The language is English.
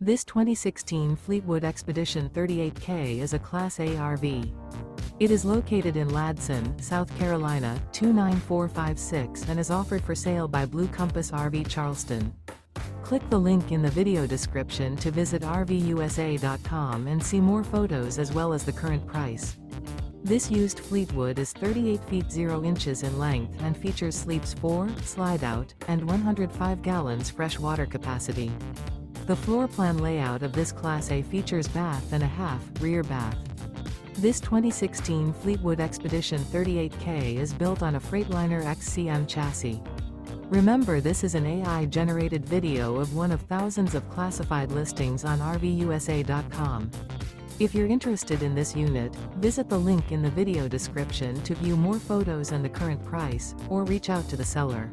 This 2016 Fleetwood Expedition 38K is a Class A RV. It is located in Ladson, South Carolina, 29456 and is offered for sale by Blue Compass RV Charleston. Click the link in the video description to visit RVUSA.com and see more photos as well as the current price. This used Fleetwood is 38 feet 0 inches in length and features sleeps 4, Slideout, and 105 gallons fresh water capacity. The floor plan layout of this Class A features bath and a half, rear bath. This 2016 Fleetwood Expedition 38K is built on a Freightliner XCM chassis. Remember, this is an AI-generated video of one of thousands of classified listings on RVUSA.com. If you're interested in this unit, visit the link in the video description to view more photos and the current price, or reach out to the seller.